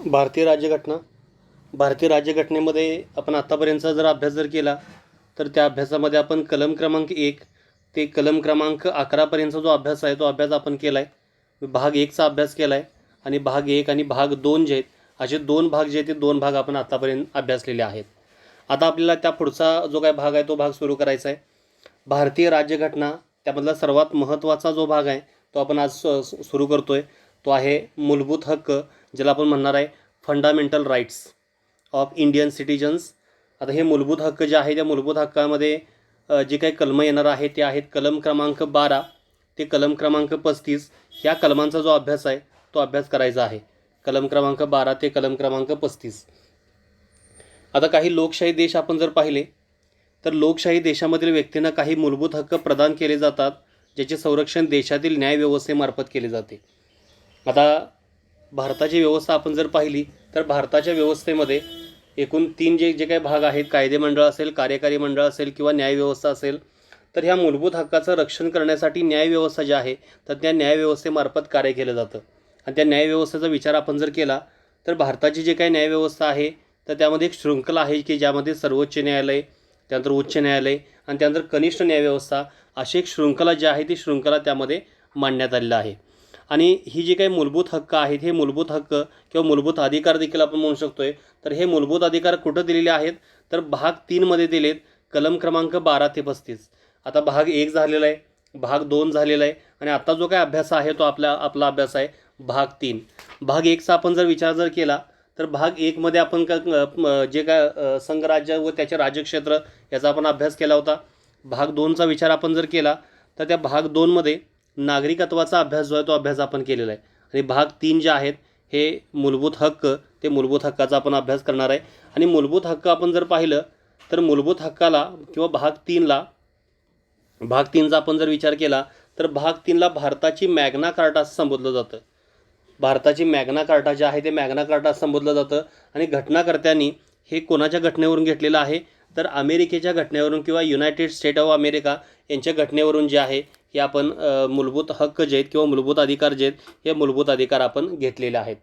भारतीय राज्यघटनेमध्ये आपण आत्तापर्यंतचा जर अभ्यास केला तर त्या अभ्यासामध्ये आपण कलम क्रमांक 1 ते कलम क्रमांक 11पर्यंतचा जो अभ्यास आहे तो अभ्यास आपण केला आहे. भाग 1चा अभ्यास केला आहे आणि भाग 1 आणि भाग 2 जे आहेत असे दोन भाग जे आहेत ते दोन भाग आपण आत्तापर्यंत अभ्यासलेले आहेत. आता आपल्याला त्या पुढचा जो काय भाग आहे तो भाग सुरू करायचा आहे. भारतीय राज्यघटना त्यामधला सर्वात महत्त्वाचा जो भाग आहे तो आपण आज सुरू करतोय. तो आहे मूलभूत हक्क, ज्याला आपण म्हणणार आहे fundamental rights of Indian citizens. आता हे मूलभूत हक्क जे आहे त्या मूलभूत हक्कामध्ये जे काही कलमं येणार आहे ते आहेत कलम क्रमांक 12 ते कलम क्रमांक 35. ह्या कलमांचा जो अभ्यास आहे तो अभ्यास करायचा आहे. कलम क्रमांक 12 ते कलम क्रमांक 35. आता काही लोकशाही देश आपण जर पाहिले तर लोकशाही देशामधील व्यक्तींना काही मूलभूत हक्क प्रदान केले जातात, ज्याचे संरक्षण देशातील न्यायव्यवस्थेमार्फत केले जाते. आता भारताची व्यवस्था आपण जर पाहिली तर भारताच्या व्यवस्थेमध्ये एकूण 3 जे काही भाग आहेत, कायदे मंडळ असेल, कार्यकारी मंडळ असेल किंवा न्यायव्यवस्था असेल, तर ह्या मूलभूत हक्काचं रक्षण करण्यासाठी न्यायव्यवस्था जी आहे तर त्या न्यायव्यवस्थेमार्फत कार्य केलं जातं. आणि त्या न्यायव्यवस्थेचा विचार आपण जर केला तर भारताची जी काही न्यायव्यवस्था आहे तर त्यामध्ये एक शृंखला आहे की ज्यामध्ये सर्वोच्च न्यायालय, त्यानंतर उच्च न्यायालय आणि त्यानंतर कनिष्ठ न्यायव्यवस्था अशी एक शृंखला जी आहे ती शृंखला त्यामध्ये मांडण्यात आलेलं आहे. आणि ही जी काही मूलभूत हक्क आहेत हे मूलभूत हक्क किंवा मूलभूत अधिकार देखील आपण म्हणू शकतोय. तर हे मूलभूत अधिकार कुठं दिलेले आहेत तर भाग 3मध्ये दिलेत, कलम क्रमांक 12 ते 35. आता भाग 1 झालेला आहे, भाग 2 झालेला आहे आणि आता जो काय अभ्यास आहे तो आपला अभ्यास आहे भाग 3. भाग 1चा आपण जर विचार केला तर भाग 1मध्ये आपण जे काय संघराज्य व त्याचे राज्यक्षेत्र याचा आपण अभ्यास केला होता. भाग 2चा विचार आपण जर केला तर त्या भाग 2मध्ये नागरिकत्वाचा अभ्यास जो आहे तो अभ्यास आपण केलेला आहे. आणि भाग 3 जे आहेत हे मूलभूत हक्क, ते मूलभूत हक्काचा आपण अभ्यास करणार आहे. आणि मूलभूत हक्क आपण जर पाहिलं तर मूलभूत हक्काला किंवा भाग 3चा आपण जर विचार केला तर भाग 3ला भारताची मॅग्ना कार्टा असं संबोधलं जातं. भारताची मॅग्ना कार्टा जे आहे ते मॅग्ना कार्टा असं संबोधलं जातं. आणि घटनाकर्त्यांनी हे कोणाच्या घटनेवरून घेतलेलं आहे तर अमेरिकेच्या घटनेवरून किंवा युनायटेड स्टेट ऑफ अमेरिका यांच्या घटनेवरून जे आहे हे आपण मूलभूत हक्क जे आहेत किंवा मूलभूत अधिकार जे आहेत हे मूलभूत अधिकार आपण घेतलेले आहेत.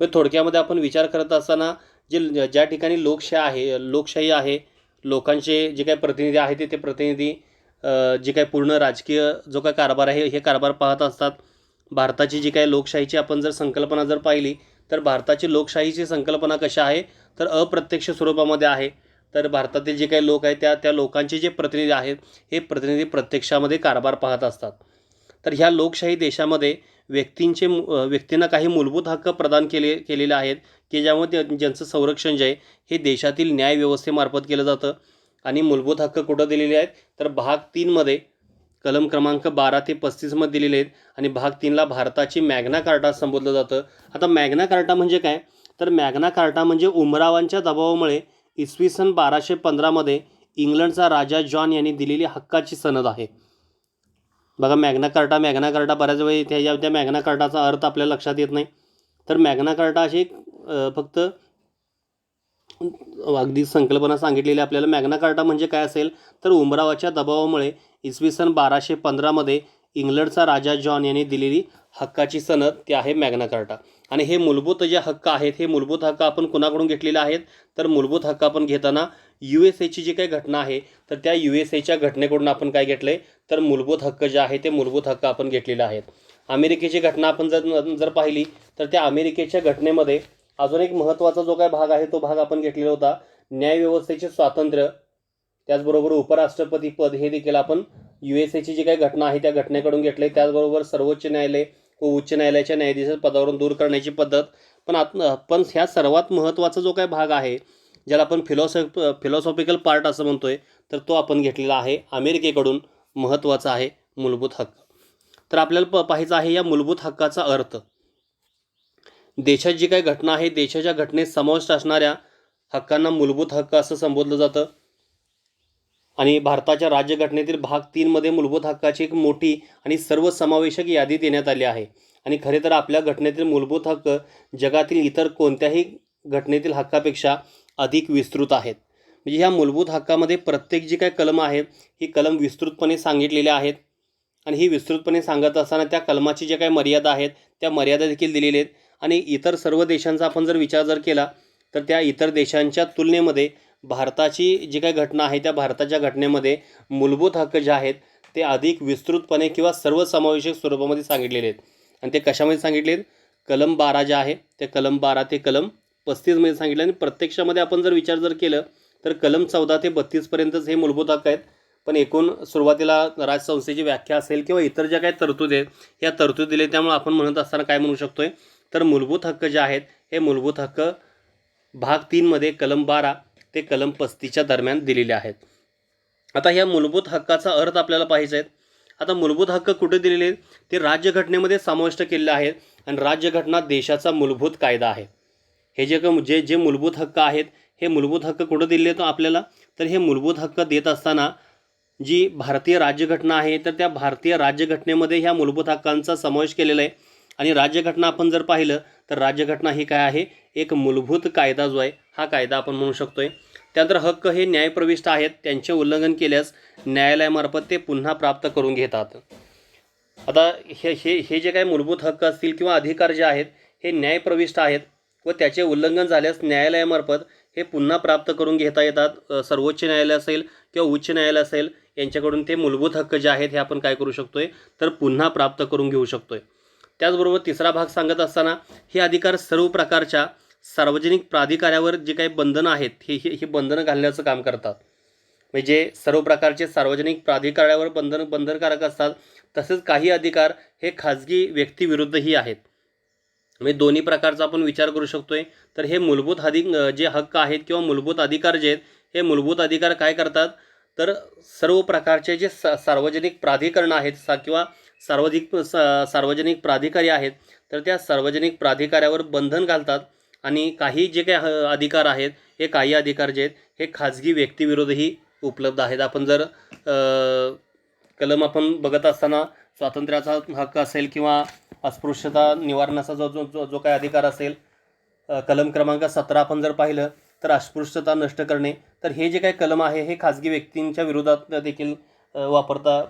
थोडक्यामध्ये आपण विचार करत असताना ज्या ठिकाणी लोकशाही आहे, लोकांचे जे काही प्रतिनिधी आहेत ते प्रतिनिधी जे काही पूर्ण राजकीय जो काही कारभार आहे हे कारभार पाहत असतात. भारताची जी काही लोकशाहीची आपण जर संकल्पना जर पाहिली तर भारताची लोकशाहीची संकल्पना कशी आहे तर अप्रत्यक्ष स्वरूपामध्ये आहे. तर भारतातील जे काही लोक आहेत त्या लोकांचे जे प्रतिनिधी आहेत हे प्रतिनिधी प्रत्यक्षामध्ये कारभार पाहत असतात. तर ह्या लोकशाही देशामध्ये व्यक्तींना काही मूलभूत हक्क प्रदान केलेले आहेत की ज्यामध्ये ज्यांचं संरक्षण जे आहे हे देशातील न्यायव्यवस्थेमार्फत केलं जातं. आणि मूलभूत हक्क कुठं दिलेले आहेत तर भाग 3मध्ये कलम क्रमांक 12 ते 35मध्ये दिलेले आहेत. आणि भाग 3ला भारताची मॅग्ना कार्टा संबोधलं जातं. आता मॅग्ना कार्टा म्हणजे काय तर मॅग्ना कार्टा म्हणजे उमरावांच्या दबावामुळे इसवी सन 1215मध्ये इंग्लंडचा राजा जॉन यांनी दिलेली हक्काची सनद आहे. बघा मॅग्ना कार्टा बऱ्याच वेळी त्या मॅग्ना कार्टाचा अर्थ आपल्याला लक्षात येत नाही. तर मॅग्ना कार्टा अशी फक्त अगदी संकल्पना सांगितलेली आपल्याला. मॅग्ना कार्टा म्हणजे काय असेल तर उमरावाच्या दबावामुळे इसवी सन 1215मध्ये इंग्लंडचा राजा जॉन यांनी दिलेली हक्काची सनद ती आहे मॅग्ना कार्टा. आणि हे मूलभूत जे हक्क आहेत हे मूलभूत हक्क आपण कुणाकडून घेतलेले आहेत तर मूलभूत हक्क आपण घेताना USA जी काही घटना आहे तर त्या USA घटनेकडून आपण काय घेतलंय तर मूलभूत हक्क जे आहे ते मूलभूत हक्क आपण घेतलेले आहेत. अमेरिकेची घटना आपण जर पाहिली तर त्या अमेरिकेच्या घटनेमध्ये अजून एक महत्त्वाचा जो काय भाग आहे तो भाग आपण घेतलेला होता न्यायव्यवस्थेचे स्वातंत्र्य, त्याचबरोबर उपराष्ट्रपती पद हे देखील आपण USA जी काही घटना आहे त्या घटनेकडून घेतले. त्याचबरोबर सर्वोच्च न्यायालय व उच्च न्यायालयाच्या न्यायाधीश पदावरून दूर करण्याची पद्धत. पण ह्या सर्वात महत्त्वाचा जो काय भाग आहे ज्याला आपण फिलॉसॉफिकल पार्ट असं म्हणतोय तर तो आपण घेतलेला आहे अमेरिकेकडून. महत्त्वाचा आहे मूलभूत हक्क. तर आपल्याला पाहायचं आहे या मूलभूत हक्काचा अर्थ. देशात जी काही घटना आहे देशाच्या घटनेत समाविष्ट असणाऱ्या हक्कांना मूलभूत हक्क असं संबोधलं जातं. आणि भारताच्या राज्यघटनेतील भाग 3मध्ये मूलभूत हक्काची एक मोठी आणि सर्वसमावेशक यादी देण्यात आली आहे. आणि खरे तर आपल्या घटनेतील मूलभूत हक्क जगातील इतर कोणत्याही घटनेतील हक्कापेक्षा अधिक विस्तृत आहेत. म्हणजे ह्या मूलभूत हक्कामध्ये प्रत्येक जी काही कलम आहेत ही कलम विस्तृतपणे सांगितलेले आहेत. आणि ही विस्तृतपणे सांगत असताना त्या कलमाची ज्या काही मर्यादा आहेत त्या मर्यादा देखील दिलेल्या आहेत. आणि इतर सर्व देशांचा आपण जर विचार जर केला तर त्या इतर देशांच्या तुलनेमध्ये भारताची जी काही घटना आहे त्या भारताच्या घटनेमध्ये मूलभूत हक्क जे आहेत ते अधिक विस्तृतपणे किंवा सर्वसमावेशक स्वरूपामध्ये सांगितलेले आहेत. आणि ते कशामध्ये सांगितले आहेत? कलम 12 जे आहे ते कलम 12 ते कलम 35 मध्ये सांगितलं. आणि प्रत्यक्षामध्ये आपण जर विचार जर केलं तर कलम 14 ते 32 पर्यंतच हे मूलभूत हक्क आहेत. पण एकूण सुरुवातीला राजसंस्थेची व्याख्या असेल किंवा इतर ज्या काही तरतुदी आहेत या तरतुदी दिले, त्यामुळे आपण म्हणत असताना काय म्हणू शकतोय तर मूलभूत हक्क जे आहेत हे मूलभूत हक्क भाग 3 मध्ये कलम 12 ते कलम 35च्या दरम्यान दिलेले आहेत. आता ह्या मूलभूत हक्काचा अर्थ आपल्याला पाहायचा आहे. आता मूलभूत हक्क कुठे दिलेले आहेत? ते राज्यघटनेमध्ये समाविष्ट केलेले आहेत आणि राज्यघटना देशाचा मूलभूत कायदा आहे. हे जे मूलभूत हक्क आहेत हे मूलभूत हक्क कुठं दिले आहेत आपल्याला? तर हे मूलभूत हक्क देत असताना जी भारतीय राज्यघटना आहे तर त्या भारतीय राज्यघटनेमध्ये ह्या मूलभूत हक्कांचा समावेश केलेला आहे. आणि राज्यघटना आपण जर पाहिलं तर राज्यघटना ही काय आहे? एक मूलभूत कायदा जो आहे हा कायदा आपण म्हणू शकतोय. त्यानंतर हक्क हे न्यायप्रविष्ट आहेत, त्यांचे उल्लंघन केल्यास न्यायालयामार्फत ते पुन्हा प्राप्त करून घेतात. आता हे हे हे जे काही मूलभूत हक्क असतील किंवा अधिकार जे आहेत हे न्यायप्रविष्ट आहेत व त्याचे उल्लंघन झाल्यास न्यायालयामार्फत हे पुन्हा प्राप्त करून घेता येतात. सर्वोच्च न्यायालय असेल किंवा उच्च न्यायालय असेल यांच्याकडून ते मूलभूत हक्क जे आहेत हे आपण काय करू शकतोय तर पुन्हा प्राप्त करून घेऊ शकतोय. त्याचबरोबर तिसरा भाग सांगत असताना हे अधिकार सर्व प्रकारच्या सार्वजनिक प्राधिकाऱ्यावर जे काही बंधनं आहेत ही बंधनं घालण्याचं काम करतात. म्हणजे सर्व प्रकारचे सार्वजनिक प्राधिकाऱ्यावर बंधनकारक असतात. तसेच काही अधिकार हे खाजगी व्यक्तीविरुद्धही आहेत. म्हणजे दोन्ही प्रकारचा आपण विचार करू शकतोय. तर हे मूलभूत जे हक्क आहेत किंवा मूलभूत अधिकार जे आहेत हे मूलभूत अधिकार काय करतात तर सर्व प्रकारचे जे सार्वजनिक प्राधिकरण आहेत किंवा सार्वजनिक प्राधिकारी आहेत तर त्या सार्वजनिक प्राधिकाऱ्यावर बंधन घालतात. आणि काही जे काही अधिकार आहेत हे काही अधिकार जे आहेत हे खाजगी व्यक्तीविरुद्धही उपलब्ध आहेत. आपण जर कलम आपण बघत असताना स्वातंत्र्याचा हक्क असेल किंवा अस्पृश्यता निवारणाचा जो काही अधिकार असेल, कलम क्रमांक 17 आपण जर पाहिलं तर अस्पृश्यता नष्ट करणे, तर हे जे काही कलम आहे हे खाजगी व्यक्तींच्या विरोधात देखील वापरता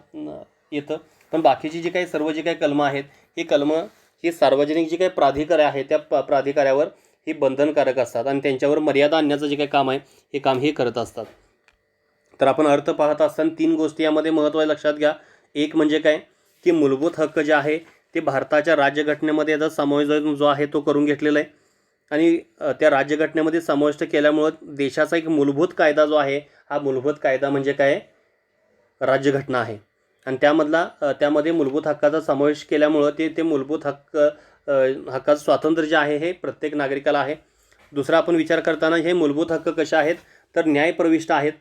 येतं. पण बाकीची जी काही सर्व जे काही कलमं आहेत ही कलमं ही सार्वजनिक जे काही प्राधिकार आहे त्या प्राधिकाऱ्यावर ही बंधनकारक असतात आणि त्यांच्यावर मर्यादा आणण्याचं जे काही काम आहे हे काम हे करत असतात. तर आपण अर्थ पाहत असताना 3 गोष्टी यामध्ये महत्त्वाच्या लक्षात घ्या. एक म्हणजे काय की मूलभूत हक्क जे आहे ते भारताच्या राज्यघटनेमध्ये याचा समावेश जो आहे तो करून घेतलेला आहे. आणि त्या राज्यघटनेमध्ये समाविष्ट केल्यामुळं देशाचा एक मूलभूत कायदा जो आहे हा मूलभूत कायदा म्हणजे काय? राज्यघटना आहे. आणि त्यामध्ये मूलभूत हक्काचा समावेश केल्यामुळं ते मूलभूत हक्काचं स्वातंत्र्य जे आहे हे प्रत्येक नागरिकाला आहे. दुसरा आपण विचार करताना हे मूलभूत हक्क कसे आहेत तर न्यायप्रविष्ट आहेत.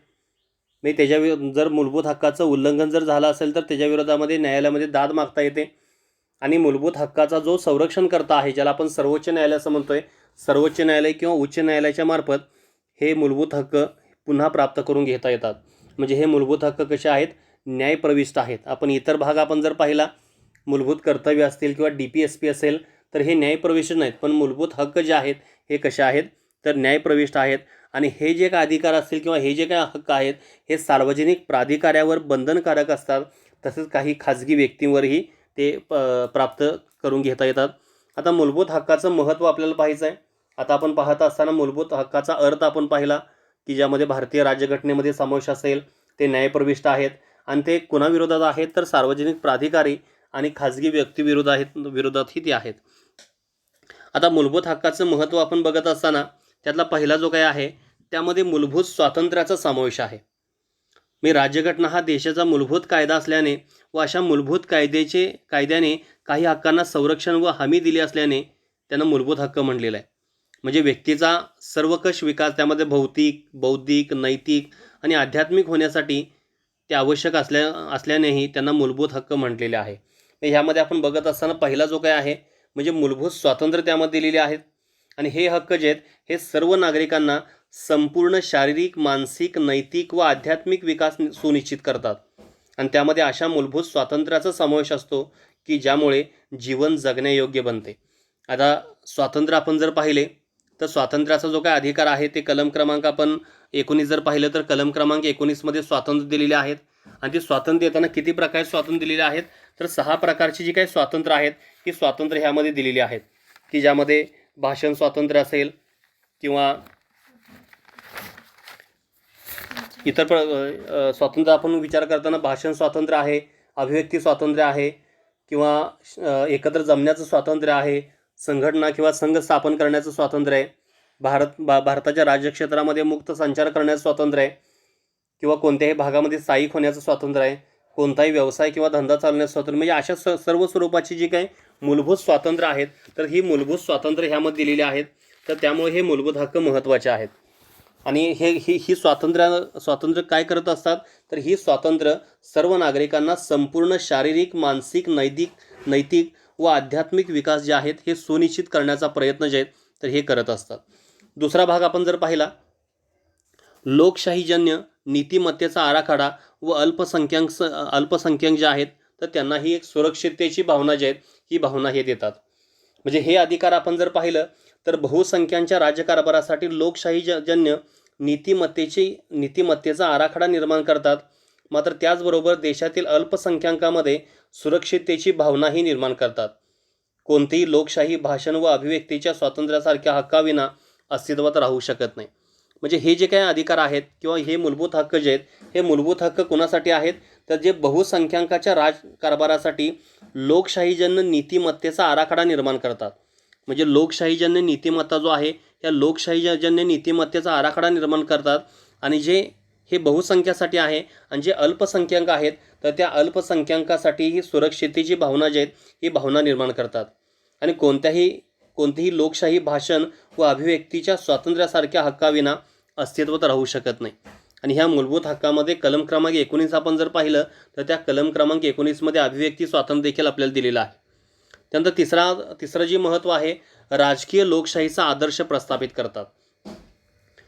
म्हणजे जर मूलभूत हक्काचं उल्लंघन जर झालं असेल तर त्याच्या विरोधामध्ये न्यायालयामध्ये दाद मागता येते. आणि मूलभूत हक्काचा जो संरक्षणकर्ता आहे ज्याला आपण सर्वोच्च न्यायालय असं म्हणतोय, सर्वोच्च न्यायालय किंवा उच्च न्यायालयाच्या मार्फत हे मूलभूत हक्क पुन्हा प्राप्त करून घेता येतात. म्हणजे हे मूलभूत हक्क कसे आहेत? न्यायप्रविष्ट आहेत. आपण इतर भाग आपण जर पाहिला मूलभूत कर्तव्य असतील किंवा DPSP असेल तर हे न्यायप्रविष्ट नाहीत. पण मूलभूत हक्क जे आहेत हे कसे आहेत तर न्यायप्रविष्ट आहेत. आणि हे जे काय अधिकार असतील किंवा हे जे काय हक्क आहेत हे सार्वजनिक प्राधिकाऱ्यावर बंधनकारक असतात. तसेच काही खाजगी व्यक्तींवरही ते प्राप्त करून घेता येतात. आता मूलभूत हक्काचं महत्त्व आपल्याला पाहायचं आहे. आता आपण पाहत असताना मूलभूत हक्काचा अर्थ आपण पाहिला की ज्यामध्ये भारतीय राज्यघटनेमध्ये समावेश असेल, ते न्यायप्रविष्ट आहेत आणि ते कुणाविरोधात आहेत तर सार्वजनिक प्राधिकारी आणि खाजगी विरोधातही ते आहेत. आता मूलभूत हक्काचं महत्त्व आपण बघत असताना त्यातला पहिला जो काय आहे त्यामध्ये मूलभूत स्वातंत्र्याचा समावेश आहे. मी राज्यघटना हा देशाचा मूलभूत कायदा असल्याने व अशा मूलभूत कायद्याने काही हक्कांना संरक्षण व हमी दिली असल्याने त्यांना मूलभूत हक्क म्हणलेला आहे. म्हणजे व्यक्तीचा सर्वकष विकास त्यामध्ये भौतिक, बौद्धिक, नैतिक आणि आध्यात्मिक होण्यासाठी ते आवश्यक असल्यानेही त्यांना मूलभूत हक्क म्हटलेले आहे. ह्यामध्ये आपण बघत असताना पहिला जो काय आहे म्हणजे मूलभूत स्वातंत्र्य त्यामध्ये दिलेले आहेत. आणि हे हक्क जे आहेत हे सर्व नागरिकांना संपूर्ण शारीरिक, मानसिक, नैतिक व आध्यात्मिक विकास सुनिश्चित करतात. आणि त्यामध्ये अशा मूलभूत स्वातंत्र्याचा समावेश असतो की ज्यामुळे जीवन जगण्यायोग्य बनते. आता स्वातंत्र्य आपण जर पाहिले तर स्वातंत्र्याचा जो काय अधिकार आहे ते कलम क्रमांक आपण 19 जर पाहिलं तर कलम क्रमांक 19 मध्ये स्वातंत्र्य दिलेले आहेत. आणि ते स्वातंत्र्य देताना किती प्रकारे स्वातंत्र्य दिलेले आहेत तर 6 प्रकारची जी काही स्वातंत्र्य आहेत ही स्वातंत्र्य ह्यामध्ये दिलेली आहेत. की ज्यामध्ये भाषण स्वातंत्र्य असेल किंवा इतर स्वातंत्र्य आपण विचार करताना भाषण स्वातंत्र्य आहे, अभिव्यक्ती स्वातंत्र्य आहे किंवा एकत्र जमण्याचं स्वातंत्र्य आहे, संघटना किंवा संघ स्थापन करण्याचं स्वातंत्र्य आहे, भारताच्या राज्यक्षेत्रामध्ये मुक्त संचार करण्याचं स्वातंत्र्य आहे किंवा कोणत्याही भागामध्ये स्थायिक होण्याचं स्वातंत्र्य आहे, कोणताही व्यवसाय किंवा धंदा चालवण्याचं स्वातंत्र्य, म्हणजे अशा सर्व स्वरूपाची जी काही मूलभूत स्वातंत्र्य आहेत तर ही मूलभूत स्वातंत्र्य ह्यामध्ये दिलेली आहेत. तर त्यामुळे हे मूलभूत हक्क महत्त्वाचे आहेत. आणि ही स्वातंत्र्य काय करत असतात तर ही स्वातंत्र्य सर्व नागरिकांना संपूर्ण शारीरिक, मानसिक, नैतिक व आध्यात्मिक विकास जे आहेत हे सुनिश्चित करण्याचा प्रयत्न जे आहेत तर हे करत असतात. दुसरा भाग आपण जर पाहिला, लोकशाहीजन्य नीतिमत्तेचा आराखडा व अल्पसंख्याक जे आहेत तर त्यांना ही एक सुरक्षिततेची भावना जी आहेत ही भावना हे देतात. म्हणजे हे अधिकार आपण जर पाहिलं तर बहुसंख्यांच्या राज्यकारभारासाठी लोकशाहीजन्य नीतिमत्तेचा आराखडा निर्माण करतात. मात्र त्याचबरोबर देशातील अल्पसंख्याकांमध्ये सुरक्षिततेची भावनाही निर्माण करतात. कोणतीही लोकशाही भाषण व अभिव्यक्तीच्या स्वातंत्र्यासारख्या हक्काविना अस्तित्वात राहू शकत नाही. म्हणजे हे जे काही अधिकार आहेत किंवा हे मूलभूत हक्क जे आहेत हे मूलभूत हक्क कोणासाठी आहेत तर जे बहुसंख्याकाच्या राजकारभारासाठी लोकशाहीजन्य नीतिमत्तेचा आराखडा निर्माण करतात. म्हणजे लोकशाहीजन्य नीतिमत्ता जो आहे या लोकशाहीजन्य नीतिमत्तेचा आराखडा निर्माण करतात आणि जे हे बहुसंख्यासाठी आहे आणि जे अल्पसंख्याक आहेत तर त्या अल्पसंख्याकासाठी ही सुरक्षिततेची भावना जी आहेत ही भावना निर्माण करतात. आणि कोणतीही लोकशाही भाषण व अभिव्यक्तीच्या स्वातंत्र्यासारख्या हक्काविना अस्तित्वात राहू शकत नाही. आणि ह्या मूलभूत हक्कामध्ये कलम क्रमांक 19 आपण जर पाहिलं तर त्या कलम क्रमांक 19 मध्ये अभिव्यक्ती स्वातंत्र्य देखील आपल्याला दिलेलं आहे. त्यानंतर तिसरं जे महत्त्व आहे, राजकीय लोकशाहीचा आदर्श प्रस्थापित करतात.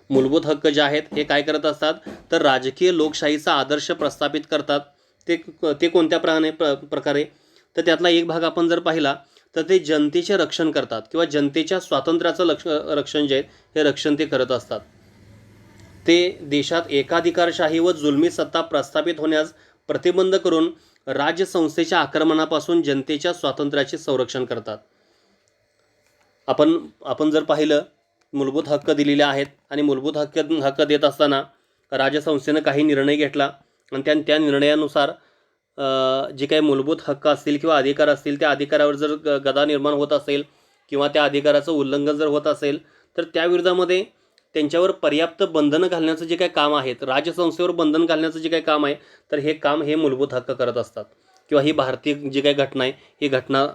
मूलभूत हक्क जे आहेत हे काय करत असतात तर राजकीय लोकशाहीचा आदर्श प्रस्थापित करतात. ते कोणत्या प्रकारे तर त्यातला एक भाग आपण जर पाहिला तर ते जनतेचे रक्षण करतात किंवा जनतेच्या स्वातंत्र्याचं रक्षण जे आहे हे रक्षण ते करत असतात. ते देशात एकाधिकारशाही व जुलमी सत्ता प्रस्थापित होण्यास प्रतिबंध करून राज्यसंस्थेच्या आक्रमणापासून जनतेच्या स्वातंत्र्याचे संरक्षण करतात. आपण जर पाहिलं मूलभूत हक्क दिलेले आहेत आणि मूलभूत हक्क देत असताना राजसंस्थेनं काही निर्णय घेतला आणि त्या निर्णयानुसार जे काही मूलभूत हक्क असतील किंवा अधिकार असतील त्या अधिकारावर जर गदा निर्माण होत असेल किंवा त्या अधिकाराचं उल्लंघन जर होत असेल तर त्या विरोधामध्ये त्यांच्यावर पर्याप्त बंधनं घालण्याचं जे काही काम आहे, राजसंस्थेवर बंधन घालण्याचं जे काही काम आहे तर हे काम हे मूलभूत हक्क करत असतात किंवा ही भारतीय जी काही घटना आहे ही घटना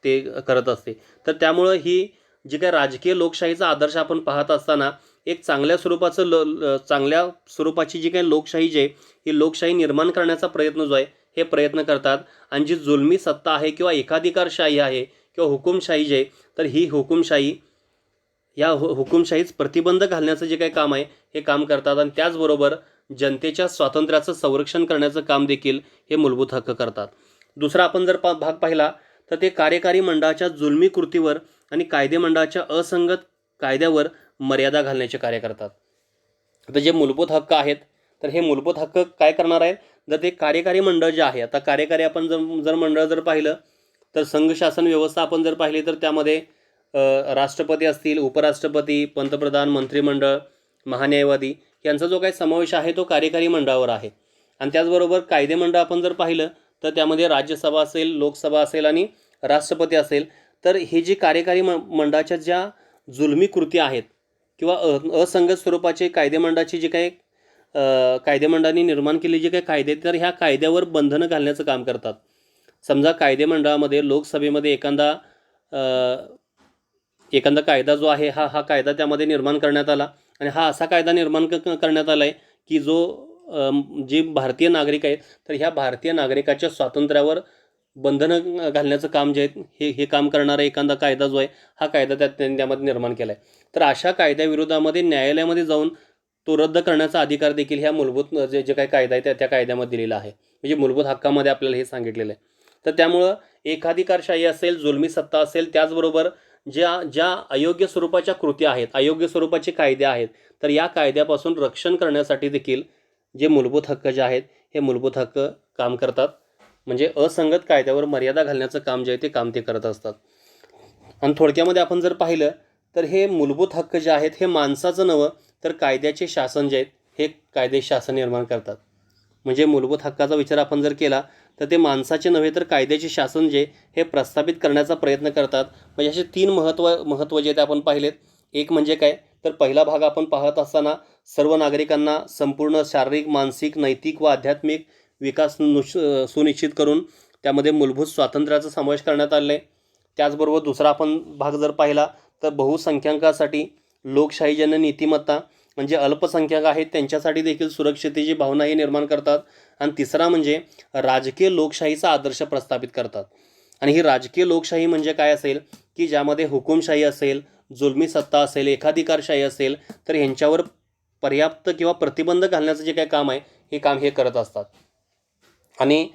ते करत असते. तर त्यामुळं ही जी काही राजकीय लोकशाहीचा आदर्श आपण पाहत असताना एक चांगल्या स्वरूपाची जी काही लोकशाही जी आहे ही लोकशाही निर्माण करण्याचा प्रयत्न जो आहे हे प्रयत्न करतात. आणि जी जुलमी सत्ता आहे किंवा एकाधिकारशाही आहे किंवा हुकुमशाही जी आहे तर ही हुकुमशाहीच प्रतिबंध घालण्याचं जे काही काम आहे हे काम करतात. आणि त्याचबरोबर जनतेच्या स्वातंत्र्याचं संरक्षण करण्याचं काम देखील हे मूलभूत हक्क करतात. दुसरा आपण जर भाग पाहिला तर ते कार्यकारी मंडळाच्या जुलमी कृतीवर आणि कायदेमंडळाच्या असंगत कायद्यावर मर्यादा घालण्याचे कार्य करतात. आता जे मूलभूत हक्क आहेत तर हे मूलभूत हक्क काय करणार आहेत तर ते कार्यकारी मंडळ जे आहे, आता कार्यकारी आपण जर मंडळ जर पाहिलं तर संघ शासन व्यवस्था आपण जर पाहिली तर त्यामध्ये राष्ट्रपती असतील, उपराष्ट्रपती, पंतप्रधान, मंत्रिमंडळ, महान्यायवादी यांचा जो काही समावेश आहे तो कार्यकारी मंडळावर आहे. आणि त्याचबरोबर कायदेमंडळ आपण जर पाहिलं तर त्यामध्ये राज्यसभा असेल, लोकसभा असेल आणि राष्ट्रपती असेल. तर हे जे कार्यकारी मंडळाच्या ज्या जुलमी कृती आहेत किंवा असंगत स्वरूपाचे कायदेमंडळाची जे काही कायदेमंडळाने निर्माण केलेली जे काही कायदे तर ह्या कायद्यावर बंधनं घालण्याचं काम करतात. समजा कायदेमंडळामध्ये लोकसभेमध्ये एखादा कायदा जो आहे हा कायदा त्यामध्ये निर्माण करण्यात आला आणि हा असा कायदा निर्माण करण्यात आला आहे की जे भारतीय नागरिक आहेत तर ह्या भारतीय नागरिकाच्या स्वातंत्र्यावर बंधनं घालण्याचं काम जे आहे हे काम करणारा एखादा कायदा जो आहे हा कायदा त्यामध्ये निर्माण केला आहे. तर अशा कायद्याविरोधामध्ये न्यायालयामध्ये जाऊन तो रद्द करण्याचा अधिकार देखील ह्या मूलभूत जे काही कायदा आहे त्या कायद्यामध्ये दिलेला आहे. म्हणजे मूलभूत हक्कामध्ये आपल्याला हे सांगितलेलं आहे. तर त्यामुळं एकाधिकारशाही असेल, जुलमी सत्ता असेल, त्याचबरोबर ज्या अयोग्य स्वरूपाच्या कृती आहेत, अयोग्य स्वरूपाचे कायदे आहेत तर या कायद्यापासून रक्षण करण्यासाठी देखील जे मूलभूत हक्क जे आहेत हे मूलभूत हक्क काम करतात. म्हणजे असंगत कायद्यावर मर्यादा घालण्याचं काम जे आहे ते काम ते करत असतात. आणि थोडक्यामध्ये आपण जर पाहिलं तर हे मूलभूत हक्क जे आहेत हे माणसाचं नव्हे तर कायद्याचे शासन जे आहेत हे कायदे शासन निर्माण करतात. म्हणजे मूलभूत हक्काचा विचार आपण जर केला तर ते माणसाचे नव्हे तर कायद्याचे शासन जे हे प्रस्थापित करण्याचा प्रयत्न करतात. म्हणजे असे तीन महत्त्व जे ते आपण पाहिलेत. एक म्हणजे काय तर पहिला भाग आपण पाहत असताना सर्व नागरिकांना संपूर्ण शारीरिक, मानसिक, नैतिक व आध्यात्मिक विकास सुनिश्चित करून त्यामध्ये मूलभूत स्वातंत्र्याचा समावेश करण्यात आलेला आहे. त्याचबरोबर दुसरा आपण भाग जर पाहिला तर बहुसंख्याकासाठी लोकशाहीजन्य नीतिमत्ता म्हणजे अल्पसंख्याक आहेत त्यांच्यासाठी देखील सुरक्षितेची भावना ही निर्माण करतात. आणि तिसरा म्हणजे राजकीय लोकशाहीचा आदर्श प्रस्थापित करतात. आणि ही राजकीय लोकशाही म्हणजे काय असेल की ज्यामध्ये हुकुमशाही असेल, जुलमी सत्ता असेल, एकाधिकारशाही असेल तर ह्यांच्यावर पर्याप्त किंवा प्रतिबंध घालण्याचं जे काही काम आहे हे काम हे करत असतात. आणि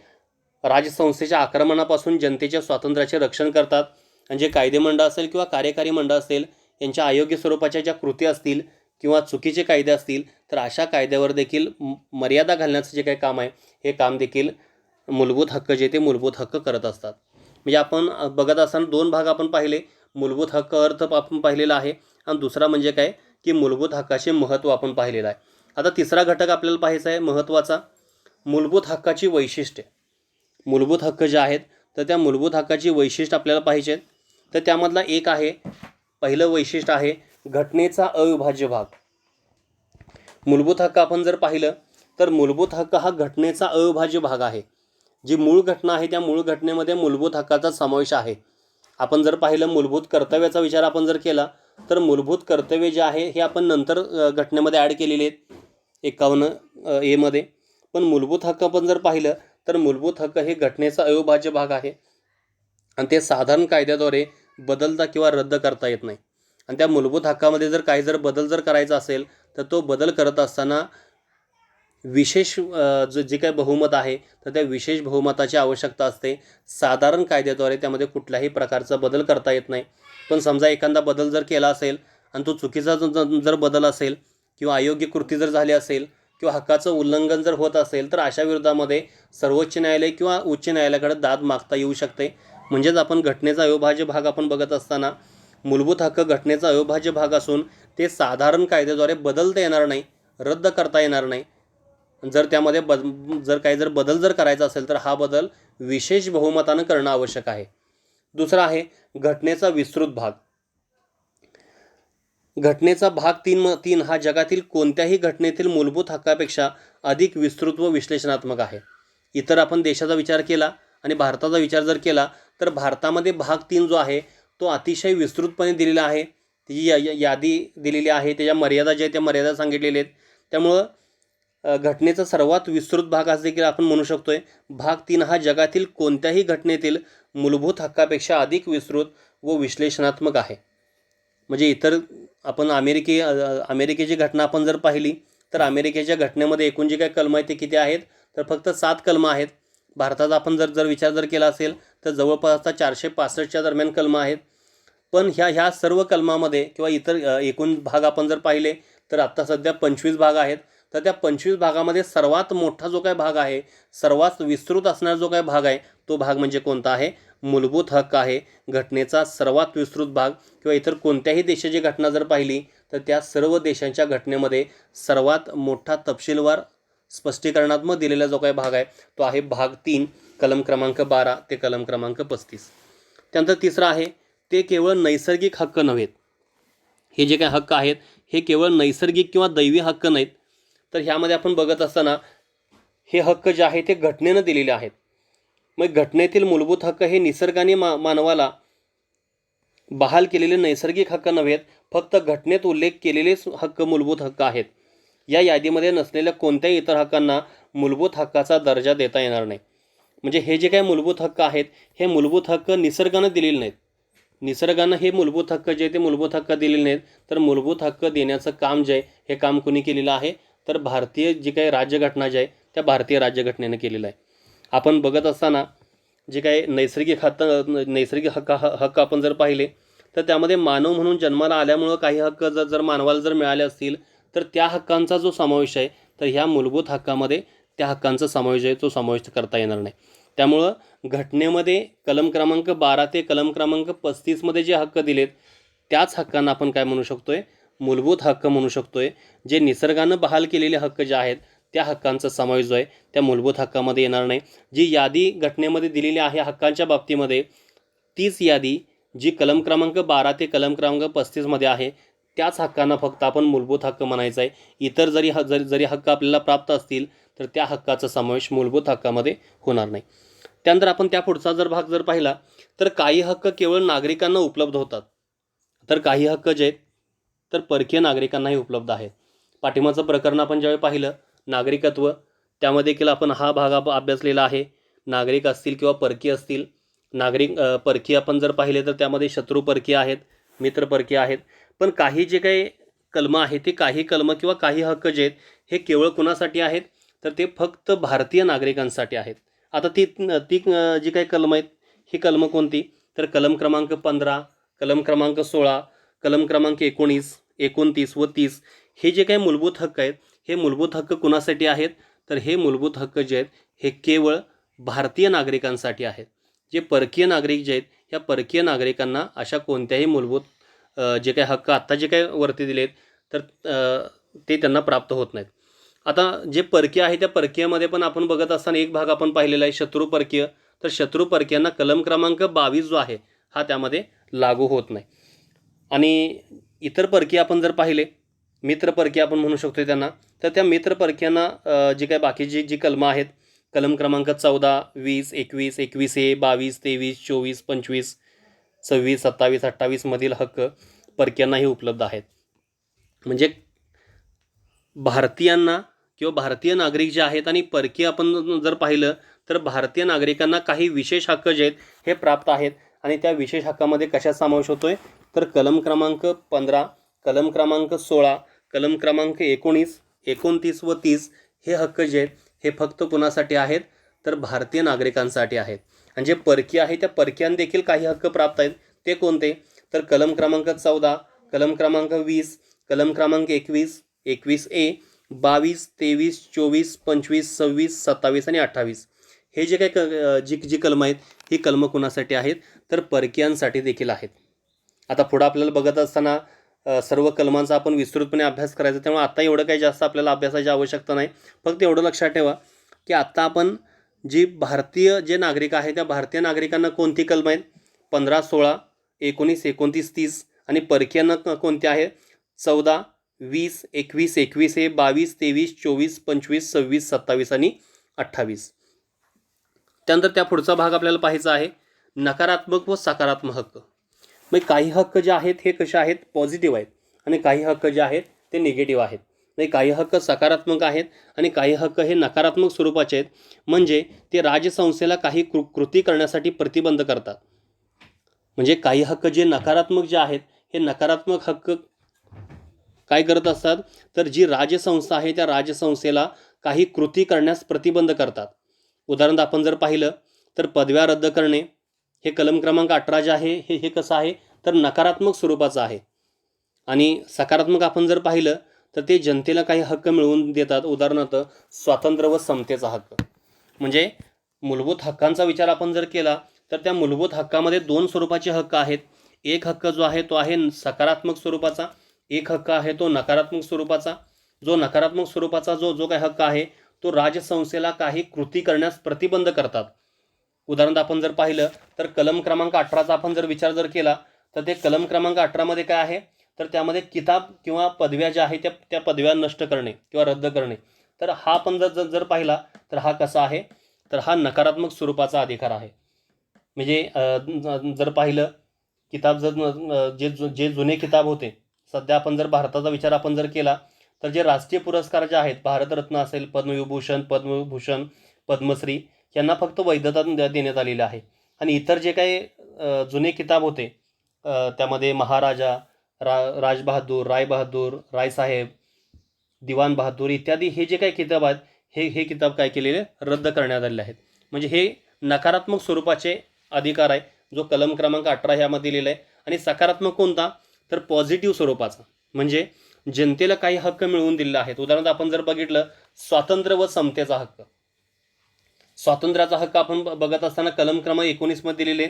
राजसंस्थेच्या आक्रमणापासून जनतेच्या स्वातंत्र्याचे रक्षण करतात. आणि जे कायदेमंडळ असेल किंवा कार्यकारी मंडळ असेल यांच्या अयोग्य स्वरूपाच्या ज्या कृती असतील किंवा चुकीचे कायदे असतील तर अशा कायद्यावर देखील मर्यादा घालण्याचं जे काही काम आहे हे काम देखील मूलभूत हक्क जे ते मूलभूत हक्क करत असतात. म्हणजे आपण बघत असताना दोन भाग आपण पाहिले. मूलभूत हक्क अर्थ आपण पाहिलेला आहे आणि दुसरा म्हणजे काय की मूलभूत हक्काचे महत्त्व आपण पाहिलेलं आहे. आता तिसरा घटक आपल्याला पाहायचा आहे महत्त्वाचा, मूलभूत हक्काची वैशिष्ट्ये. मूलभूत हक्क जे आहेत तर त्या मूलभूत हक्काची वैशिष्ट्य आपल्याला पाहिजे. तर त्यामधला एक आहे, पहिलं वैशिष्ट्य आहे घटनेचा अविभाज्य भाग. मूलभूत हक्क आपण जर पाहिलं तर मूलभूत हक्क हा घटनेचा अविभाज्य भाग आहे. जी मूळ घटना आहे त्या मूळ घटनेमध्ये मूलभूत हक्काचा समावेश आहे. आपण जर पाहिलं मूलभूत कर्तव्याचा विचार आपण जर केला तर मूलभूत कर्तव्य जे आहे हे आपण नंतर घटनेमध्ये ॲड केलेले आहेत 51A मध्ये. पण मूलभूत हक्क आपण जर पाहिलं तर मूलभूत हक्क हे घटनेचा अविभाज्य भाग आहे आणि ते साधारण कायद्याद्वारे बदलता किंवा रद्द करता येत नाही. आणि त्या मूलभूत हक्कामध्ये जर काही जर बदल जर करायचा असेल तर तो बदल करत असताना विशेष जे काही बहुमत आहे तर त्या विशेष बहुमताची आवश्यकता असते. साधारण कायद्याद्वारे त्यामध्ये कुठल्याही प्रकारचा बदल करता येत नाही. पण समजा एखादा बदल जर केला असेल आणि तो चुकीचा जर बदल असेल किंवा अयोग्य कृती जर झाली असेल किंवा हक्काचं उल्लंघन जर होत असेल तर अशा विरोधामध्ये सर्वोच्च न्यायालय किंवा उच्च न्यायालयाकडे दाद मागता येऊ शकते. म्हणजेच आपण घटनेचा अविभाज्य भाग आपण बघत असताना मूलभूत हक्क घटनेचा अविभाज्य भाग असून ते साधारण कायद्याद्वारे बदलता येणार नाही, रद्द करता येणार नाही. जर त्यामध्ये जर काही जर बदल जर करायचा असेल तर हा बदल विशेष बहुमतानं करणं आवश्यक आहे. दुसरा आहे घटनेचा विस्तृत भाग. घटनेचा भाग 3 हा जगातील कोणत्याही घटनेतील मूलभूत हक्कापेक्षा अधिक विस्तृत व विश्लेषणात्मक आहे. इतर आपण देशाचा विचार केला आणि भारताचा विचार जर केला तर भारतामध्ये भाग 3 जो आहे तो अतिशय विस्तृतपणे दिलेला आहे. त्याची यादी दिलेली आहे, त्याच्या मर्यादा ज्या आहेत त्या मर्यादा सांगितलेल्या आहेत. त्यामुळं घटनेचा सर्वात विस्तृत भाग असं देखील आपण म्हणू शकतोय. भाग 3 हा जगातील कोणत्याही घटनेतील मूलभूत हक्कापेक्षा अधिक विस्तृत व विश्लेषणात्मक आहे. म्हणजे इतर आपण अमेरिकेची घटना आपण जर पाहिली तर अमेरिकेच्या घटनेमध्ये एकूण जे काही कलम आहेत ते किती आहेत तर फक्त 7 कलम आहेत. भारताचा आपण जर विचार जर केला असेल तर जवळपास 465च्या दरम्यान कलम आहेत. पण ह्या सर्व कलमामध्ये किंवा इतर एकूण भाग आपण जर पाहिले तर आत्ता सध्या 25 भाग आहेत. तर त्या 25 भागामध्ये सर्वात मोठा जो काही भाग आहे, सर्वात विस्तृत असणारा जो काही भाग आहे तो भाग म्हणजे कोणता आहे? मूलभूत हक्क आहे. घटनेचा सर्वात विस्तृत भाग किंवा इतर कोणत्याही देशाची घटना जर पाहिली तर त्या सर्व देशांच्या घटनेमध्ये सर्वात मोठा तपशीलवार स्पष्टीकरणात्मक दिलेला जो काही भाग आहे तो आहे भाग 3 कलम क्रमांक 12 ते कलम क्रमांक 35. त्यानंतर तिसरा आहे ते केवळ नैसर्गिक हक्क नव्हेत. हे जे काही हक्क आहेत हे केवळ नैसर्गिक किंवा दैवी हक्क नाहीत. तर ह्यामध्ये आपण बघत असताना हे हक्क जे आहे ते घटनेनं दिलेले आहेत. मग घटनेतील मूलभूत हक्क हे निसर्गाने मानवाला बहाल केलेले नैसर्गिक हक्क नव्हेत, फक्त घटनेत उल्लेख केलेलेच हक्क मूलभूत हक्क आहेत. या यादीमध्ये नसलेल्या कोणत्याही इतर हक्कांना मूलभूत हक्काचा दर्जा देता येणार नाही. म्हणजे हे जे काही मूलभूत हक्क आहेत हे मूलभूत हक्क निसर्गानं दिलेले नाहीत. निसर्गानं हे मूलभूत हक्क जे ते मूलभूत हक्क दिलेले नाहीत. तर मूलभूत हक्क देण्याचं काम जे आहे हे काम कुणी केलेलं आहे तर भारतीय जी काही राज्यघटना जी आहे त्या भारतीय राज्यघटनेनं केलेलं आहे. आपण बघत असताना जे काही नैसर्गिक हक्क आपण जर पाहिले तर त्यामध्ये मानव म्हणून जन्माला आल्यामुळं काही हक्क जर मानवाला जर मिळाले असतील तर त्या हक्कांचा जो समावेश आहे तर ह्या मूलभूत हक्कामध्ये त्या हक्कांचा समावेश आहे तो समाविष्ट करता येणार नाही. त्यामुळं घटनेमध्ये कलम क्रमांक 12 ते कलम क्रमांक 35मध्ये जे हक्क दिलेत त्याच हक्कांना आपण काय म्हणू शकतोय, मूलभूत हक्क म्हणू शकतोय. जे निसर्गानं बहाल केलेले हक्क जे आहेत त्या हक्कांचा समावेश जो आहे त्या मूलभूत हक्कामध्ये येणार नाही. जी यादी घटनेमध्ये दिलेली आहे हक्कांच्या बाबतीमध्ये, तीच यादी जी कलम क्रमांक 12 ते कलम क्रमांक 35मध्ये आहे त्याच हक्कांना फक्त आपण मूलभूत हक्क म्हणायचा आहे. इतर जरी हक्क आपल्याला प्राप्त असतील तर त्या हक्काचा समावेश मूलभूत हक्कामध्ये होणार नाही. त्यानंतर आपण त्या पुढचा भाग जर पाहिला तर काही हक्क केवळ नागरिकांना उपलब्ध होतात, तर काही हक्क जे आहेत तर परकीय नागरिकांनाही उपलब्ध आहेत. पाठिंबाचं प्रकरण आपण ज्यावेळी पाहिलं नागरिकत्व, त्यामध्ये देखील आपण हा भाग अभ्यासलेला आहे. नागरिक असतील किंवा परकीय असतील, परकीय आपण जर पाहिले तर त्यामध्ये शत्रू परकीय आहेत, मित्र परकीय आहेत. पण काही जे काही कलम आहेत ते काही कलम किंवा काही हक्क जे आहेत हे केवळ कुणासाठी आहेत, तर ते फक्त भारतीय नागरिकांसाठी आहेत. आता ती जी काही कलम आहेत ही कलम कोणती, तर कलम क्रमांक 15, कलम क्रमांक 16, कलम क्रमांक 19, 29 व 30 हे जे काही मूलभूत हक्क आहेत हे मूलभूत हक्क कुणासाठी आहेत, तर हे मूलभूत हक्क जे आहेत हे केवळ भारतीय नागरिकांसाठी आहेत. जे परकीय नागरिक जे आहेत या परकीय नागरिकांना अशा कोणत्याही मूलभूत जे काही हक्क आत्ता जे काही वरती दिलेत तर ते त्यांना प्राप्त होत नाहीत. आता जे परकीय आहे त्या परकीयमध्ये पण आपण बघत असताना एक भाग आपण पाहिलेला आहे शत्रू परकीय. तर शत्रू परकीयांना कलम क्रमांक 22 जो आहे हा त्यामध्ये लागू होत नाही. आणि इतर परकीय आपण जर पाहिले, मित्र परकीय आपण म्हणू शकतो त्यांना, तर त्या मित्र परकीयांना जे काय बाकीची जी कलमं आहेत कलम क्रमांक 14, 20, 21, 21A, 22, 23, 24, 25, 26, 27, 28 मधील हक्क परकीयांनाही उपलब्ध आहेत. म्हणजे भारतीयांना किंवा भारतीय नागरिक जे आहेत आणि परकीय आपण जर पाहिलं तर भारतीय नागरिकांना काही विशेष हक्क जे आहेत हे प्राप्त आहेत. आणि त्या विशेष हक्कामध्ये कशा समावेश होतोय, तर कलम क्रमांक 15, कलम क्रमांक 16, कलम क्रमांक 19, 29 व 30 हे हक्क जे आहेत हे फक्त कुणासाठी आहेत, तर भारतीय नागरिकांसाठी आहेत. आणि जे परकीय आहे त्या परकीयांना देखील काही हक्क प्राप्त आहेत. ते कोणते, तर कलम क्रमांक 14, कलम क्रमांक 20, कलम क्रमांक 21, 21A, 22, 23, 24, 25, 26, 27 आणि 28 हे जे काही जी कलमं आहेत ही कलमं कुणासाठी आहेत, तर परकीयांसाठी देखील आहेत. आता पुढं आपल्याला बघत असताना सर्व कलमांचा आपण विस्तृतपणे अभ्यास करायचा, त्यामुळे आता एवढं काही जास्त आपल्याला अभ्यासाची आवश्यकता नाही. फक्त एवढं लक्षात ठेवा की आत्ता आपण जी भारतीय जे नागरिक आहे त्या भारतीय नागरिकांना कोणती कलम आहेत, 15, 16, 19, 29, 30 आणि परकीयांना कोणते आहे, 14, 20, 21, 21A, 22, 23, 24, 25, 26, 27 आणि 28. त्यानंतर त्या पुढचा भाग आपल्याला पाहायचा आहे नकारात्मक व सकारात्मक हक्क. मग काही हक्क जे आहेत हे कसे आहेत, पॉझिटिव्ह आहेत आणि काही हक्क जे आहेत ते निगेटिव्ह आहेत. म्हणजे काही हक्क सकारात्मक आहेत आणि काही हक्क हे नकारात्मक स्वरूपाचे आहेत. म्हणजे ते राजसंस्थेला काही कृती करण्यासाठी प्रतिबंध करतात. म्हणजे काही हक्क जे नकारात्मक जे आहेत हे नकारात्मक हक्क काय करत असतात, तर जी राजसंस्था आहे त्या राजसंस्थेला काही कृती करण्यास प्रतिबंध करतात. उदाहरणार्थ आपण जर पाहिलं तर पदव्या रद्द करणे हे कलम क्रमांक 18 जे आहे हे कसं आहे, तर नकारात्मक स्वरूपाचं आहे. आणि सकारात्मक आपण जर पाहिलं तर ते जनतेला काही हक्क मिळवून देतात. उदाहरणार्थ स्वातंत्र्य व समतेचा हक्क. म्हणजे मूलभूत हक्कांचा विचार आपण जर केला तर त्या मूलभूत हक्कामध्ये दोन स्वरूपाचे हक्क आहेत. एक हक्क जो आहे तो आहे सकारात्मक स्वरूपाचा, एक हक्क आहे तो नकारात्मक स्वरूपाचा. जो नकारात्मक स्वरूपाचा जो काही हक्क आहे तो राजसंस्थेला काही कृती करण्यास प्रतिबंध करतात. उदाहरणार्थ आपण जर पाहिलं तर कलम क्रमांक 18चा आपण जर विचार जर केला तर ते कलम क्रमांक 18 मध्ये काय आहे, तर त्यामध्ये किताब किंवा पदव्या ज्या आहेत त्या पदव्या नष्ट करणे किंवा रद्द करणे. तर हा आपण जर पाहिला तर हा कसा आहे, तर हा नकारात्मक स्वरूपाचा अधिकार आहे. म्हणजे जर पाहिलं किताब जे जुने किताब होते, सध्या आपण जर भारताचा विचार आपण जर केला तर जे राष्ट्रीय पुरस्कार जे आहेत भारतरत्न असेल, पद्मविभूषण, पद्मश्री यांना फक्त वैधता देण्यात आलेली आहे. आणि इतर जे काही जुने किताब होते त्यामध्ये महाराजा, राजबहादूर, रायबहादूर, रायसाहेब, दिवाण बहादूर इत्यादी हे जे काही किताब आहेत हे किताब काय केलेले रद्द करण्यात आलेले आहेत. म्हणजे हे नकारात्मक स्वरूपाचे अधिकार आहे जो कलम क्रमांक 18 ह्यामध्ये दिलेला आहे. आणि सकारात्मक कोणता, तर पॉझिटिव्ह स्वरूपाचा, म्हणजे जनतेला काही हक्क मिळवून दिलेले आहेत. उदाहरणार्थ आपण जर बघितलं स्वातंत्र्य व समतेचा हक्क. स्वातंत्र्याचा हक्क आपण बघत असताना कलम क्रमांक 19 मध्ये दिलेले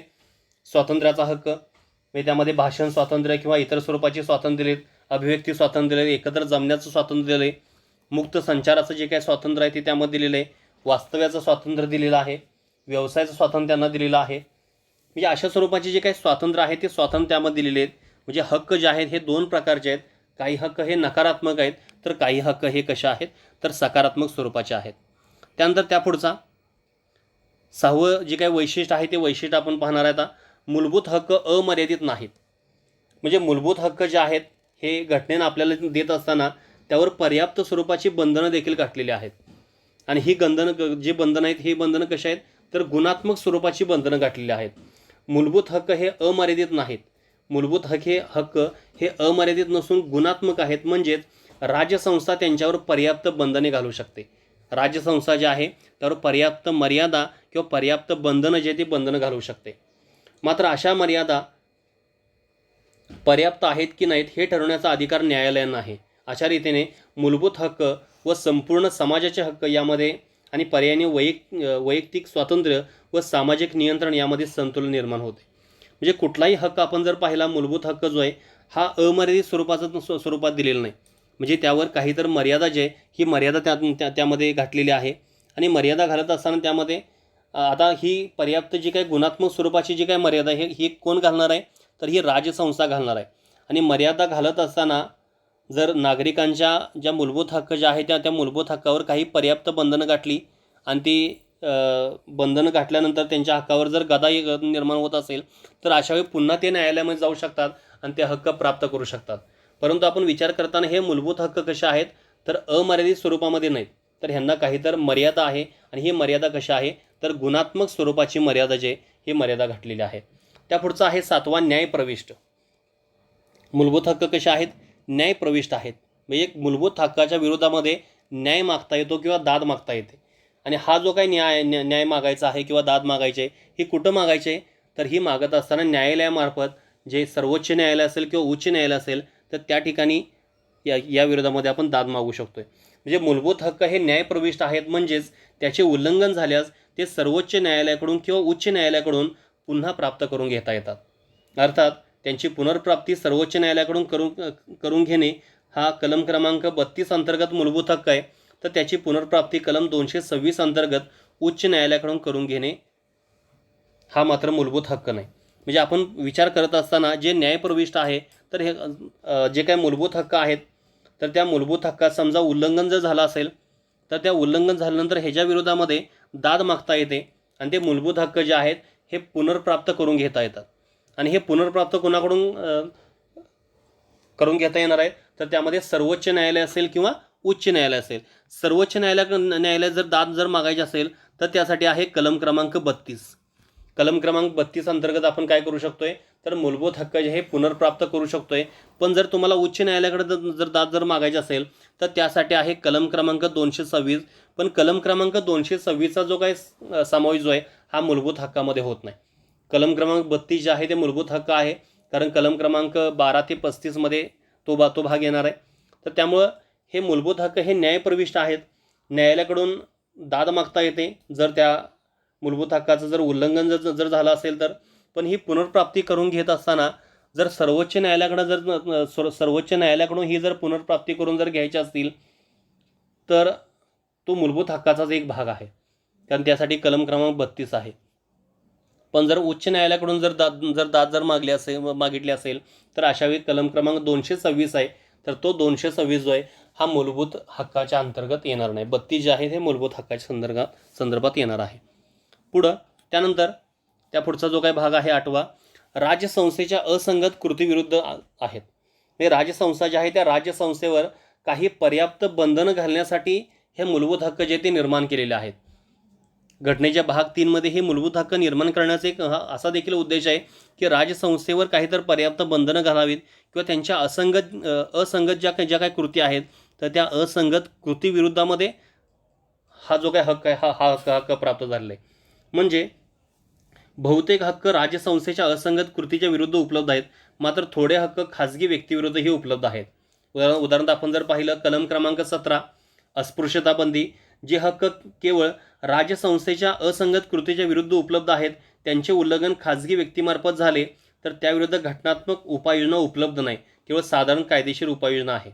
स्वातंत्र्याचा हक्क म्हणजे त्यामध्ये भाषण स्वातंत्र्य किंवा इतर स्वरूपाचे स्वातंत्र्य दिलेत, अभिव्यक्ती स्वातंत्र्य दिले, एकत्र जमण्याचं स्वातंत्र्य दिले, मुक्त संचाराचं जे काही स्वातंत्र्य आहे ते त्यामध्ये दिलेलं आहे, वास्तव्याचं स्वातंत्र्य दिलेलं आहे, व्यवसायाचं स्वातंत्र्य त्यांना दिलेलं आहे. म्हणजे अशा स्वरूपाचे जे काही स्वातंत्र्य आहे ते स्वातंत्र्य त्यामध्ये दिलेले आहेत. म्हणजे हक्क जे आहेत हे दोन प्रकारचे आहेत. काही हक्क हे नकारात्मक आहेत तर काही हक्क हे कसे आहेत तर सकारात्मक स्वरूपाचे आहेत. त्यानंतर त्यापुढचा 6वं जे काही वैशिष्ट्य आहे ते वैशिष्ट्य आपण पाहणार आहे. आता मूलभूत हक्क अमर्यादित नाहीत. म्हणजे मूलभूत हक्क जे आहेत हे घटनेनं आपल्याला देत असताना त्यावर पर्याप्त स्वरूपाची बंधनं देखील घातलेली आहेत. आणि ही जी बंधनं आहेत ही बंधनं कशी आहेत तर गुणात्मक स्वरूपाची बंधनं घातलेली आहेत. मूलभूत हक्क हे अमर्यादित नाहीत. मूलभूत हक्क हे अमर्यादित नसून गुणात्मक आहेत. म्हणजेच राज्यसंस्था त्यांच्यावर पर्याप्त बंधने घालू शकते. राज्यसंस्था जी आहे त्यावर पर्याप्त मर्यादा किंवा पर्याप्त बंधनं जे ती बंधनं घालू शकते. मात्र अशा मर्यादा पर्याप्त आहेत की नाहीत हे ठरवण्याचा अधिकार न्यायालयांना आहे. अशा रीतीने मूलभूत हक्क व संपूर्ण समाजाचे हक्क यामध्ये आणि पर्यायाने वैयक्तिक स्वातंत्र्य व सामाजिक नियंत्रण यामध्ये संतुलन निर्माण होते. म्हणजे कुठलाही हक्क आपण जर पाहिला, मूलभूत हक्क जो आहे हा अमर्यादित स्वरूपात दिलेला नाही. म्हणजे त्यावर काहीतरी मर्यादा जी आहे ही मर्यादा त्यामध्ये घातलेली आहे. आणि मर्यादा घालत असताना त्यामध्ये आता ही पर्याप्त जी काही गुणात्मक स्वरूपाची जी काही मर्यादा आहे ही कोण घालणार आहे तर ही राज्यसंस्था घालणार आहे. आणि मर्यादा घालत असताना जर नागरिकांच्या ज्या मूलभूत हक्क ज्या आहेत त्या मूलभूत हक्कावर काही पर्याप्त बंधनं घातली आणि ती बंधनं घातल्यानंतर त्यांच्या हक्कावर जर गदा निर्माण होत असेल तर अशावेळी पुन्हा ते न्यायालयामध्ये जाऊ शकतात आणि ते हक्क प्राप्त करू शकतात. परंतु आपण विचार करताना हे मूलभूत हक्क कसे आहेत तर अमर्यादित स्वरूपामध्ये नाहीत, तर ह्यांना काहीतर मर्यादा आहे. आणि ही मर्यादा कशी आहे तर गुणात्मक स्वरूपाची मर्यादा जे ही मर्यादा घातलेली आहे. त्यापुढचा आहे 7वा न्यायप्रविष्ट. मूलभूत हक्क कसे आहेत न्यायप्रविष्ट आहेत. म्हणजे एक मूलभूत हक्काच्या विरोधामध्ये न्याय मागता येतो किंवा दाद मागता येते. आणि हा जो काही न्याय मागायचा आहे किंवा दाद मागायचे ही कुठं मागायचे तर ही मागत असताना न्यायालयामार्फत जे सर्वोच्च न्यायालय असेल किंवा उच्च न्यायालय असेल तर त्या ठिकाणी या विरोधामध्ये आपण दाद मागू शकतोय. म्हणजे मूलभूत हक्क हे न्यायप्रविष्ट आहेत. म्हणजेच त्याचे उल्लंघन झाल्यास ते सर्वोच्च न्यायालयाकडून किंवा उच्च न्यायालयाकडून पुन्हा प्राप्त करून घेता येतात. अर्थात त्यांची पुनर्प्राप्ती सर्वोच्च न्यायालयाकडून करून घेणे हा कलम क्रमांक 32 अंतर्गत मूलभूत हक्क आहे. तर त्याची पुनर्प्राप्ती कलम 226 अंतर्गत उच्च न्यायालयाकडून करून घेणे हा मात्र मूलभूत हक्क नाही. म्हणजे आपण विचार करत असताना जे न्यायप्रविष्ट आहे तर हे जे काही मूलभूत हक्क आहेत तर त्या मूलभूत हक्कात समजा उल्लंघन जर झालं असेल तर त्या उल्लंघन झाल्यानंतर ह्याच्या विरोधामध्ये दाद मागता येते आणि ते मूलभूत हक्क जे आहेत हे पुनर्प्राप्त करून घेता येतात. आणि हे पुनर्प्राप्त कोणाकडून करून घेता येणार आहे तर त्यामध्ये सर्वोच्च न्यायालय असेल किंवा उच्च न्यायालय असेल. सर्वोच्च न्यायालय जर दाद जर मागायची असेल तर त्यासाठी आहे कलम क्रमांक 32. कलम क्रमांक 32 अंतर्गत आपण काय करू शकतोय तर मूलभूत हक्क जे हे पुनर्प्राप्त करू शकतोय. पण जर तुम्हाला उच्च न्यायालयाकडे जर दाद जर मागायची असेल तर त्यासाठी आहे कलम क्रमांक 226. पण कलम क्रमांक 226चा जो काही समावेश जो आहे हा मूलभूत हक्कामध्ये होत नाही. कलम क्रमांक 32 जे आहे ते मूलभूत हक्क आहे, कारण कलम क्रमांक 12 ते 35 मध्ये तो भाग येणार आहे. तर त्यामुळं हे मूलभूत हक्क हे न्यायप्रविष्ट आहेत. न्यायालयाकडून दाद मागता येते जर त्या मूलभूत हक्काचं जर उल्लंघन जर झालं असेल तर. पण ही पुनर्प्राप्ती करून घेत असताना जर सर्वोच्च न्यायालयाकडून ही जर पुनर्प्राप्ती करून जर घ्यायची असतील तर तो मूलभूत हक्काचाच एक भाग आहे, कारण त्यासाठी कलम क्रमांक 32 आहे. पण जर उच्च न्यायालयाकडून जर दाद मागितली असेल तर अशावेळी कलम क्रमांक 226 आहे. तर तो 226 जो आहे हा मूलभूत हक्काच्या अंतर्गत येणार नाही. 32 जे आहे हे मूलभूत हक्काच्या संदर्भात येणार आहे. पुढं त्यानंतर त्या पुढचा जो काही भाग आहे 8वा, राज्यसंस्थेच्या असंगत कृतीविरुद्ध आहेत. हे राज्यसंस्था ज्या आहे त्या राज्यसंस्थेवर काही पर्याप्त बंधनं घालण्यासाठी हे मूलभूत हक्क जे ते निर्माण केलेले आहेत. घटनेच्या भाग 3 मध्ये हे मूलभूत हक्क निर्माण करण्याचा एक असा देखील उद्देश आहे की राज्यसंस्थेवर काहीतरी पर्याप्त बंधनं घालावीत किंवा त्यांच्या असंगत ज्या काही कृती आहेत तर त्या असंगत कृतीविरुद्धामध्ये हा जो काही हक्क आहे हा हक्क प्राप्त झालेला आहे. म्हणजे बहुतेक हक्क राज्यसंस्थेच्या असंगत कृतीच्या विरुद्ध उपलब्ध आहेत, मात्र थोडे हक्क खाजगी व्यक्तीविरुद्धही उपलब्ध आहेत. उदाहरणार्थ आपण जर पाहिलं कलम क्रमांक 17 अस्पृश्यता बंदी, जे हक्क केवळ राजसंस्थेच्या असंगत कृतीच्या विरुद्ध उपलब्ध आहेत त्यांचे उल्लंघन खाजगी व्यक्तीमार्फत झाले तर त्याविरुद्ध घटनात्मक उपाययोजना उपलब्ध नाही, केवळ साधारण कायदेशीर उपाययोजना आहे.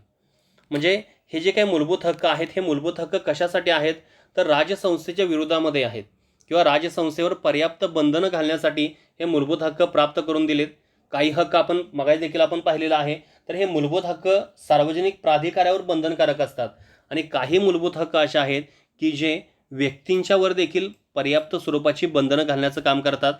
म्हणजे हे जे काही मूलभूत हक्क आहेत हे मूलभूत हक्क कशासाठी आहेत तर राजसंस्थेच्या विरोधामध्ये आहेत किंवा राजसंस्थेवर पर्याप्त बंधनं घालण्यासाठी हे मूलभूत हक्क प्राप्त करून दिलेत. काही हक्क आपण मगाशी देखील आपण पाहिलेला आहे, तर हे मूलभूत हक्क सार्वजनिक प्राधिकाऱ्यावर बंधनकारक असतात आणि काही मूलभूत हक्क असे आहेत की जे व्यक्तींच्यावर देखील पर्याप्त स्वरूपाची बंधनं घालण्याचं काम करतात.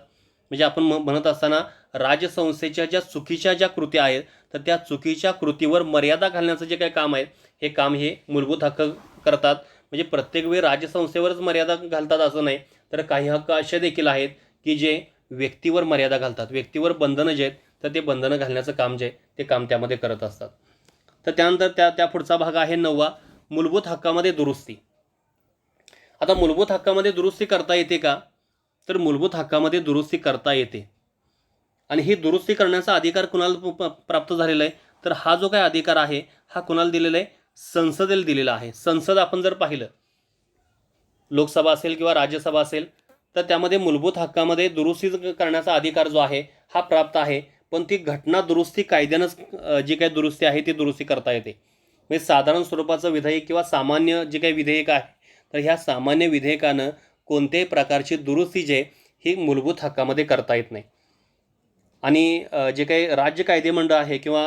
म्हणजे आपण म्हणत असताना राजसंस्थेच्या ज्या चुकीच्या ज्या कृत्या आहेत तर त्या चुकीच्या कृतीवर मर्यादा घालण्याचं जे काही काम आहे हे काम हे मूलभूत हक्क करतात. म्हणजे प्रत्येक वेळी राजसंस्थेवरच मर्यादा घालतात असं नाही, तर काही हक्क असे देखील आहेत की जे व्यक्तीवर मर्यादा घालतात, व्यक्तीवर बंधनं जे आहेत तर ते बंधनं घालण्याचं काम जे आहे ते काम त्यामध्ये करत असतात. तर त्यानंतर त्या पुढचा भाग आहे 9वा, मूलभूत हक्कामध्ये दुरुस्ती. आता मूलभूत हक्कामध्ये दुरुस्ती करता येते का तर मूलभूत हक्कामध्ये दुरुस्ती करता येते आणि ही दुरुस्ती करण्याचा अधिकार कुणाला प्राप्त झालेला आहे तर हा जो काही अधिकार आहे हा कुणाला दिलेला आहे, संसदेला दिलेला आहे. संसद आपण जर पाहिलं, लोकसभा असेल किंवा राज्यसभा असेल तर त्यामध्ये मूलभूत हक्कामध्ये दुरुस्ती करण्याचा अधिकार जो आहे हा प्राप्त आहे, पण ती घटना दुरुस्ती कायद्यानंच जी काही दुरुस्ती आहे ती दुरुस्ती करता येते. म्हणजे साधारण स्वरूपाचं विधेयक किंवा सामान्य जे काही विधेयक आहे तर ह्या सामान्य विधेयकानं कोणत्याही प्रकारची दुरुस्ती जे ही मूलभूत हक्कामध्ये करता येत नाही. आणि जे काही राज्य कायदेमंडळ आहे किंवा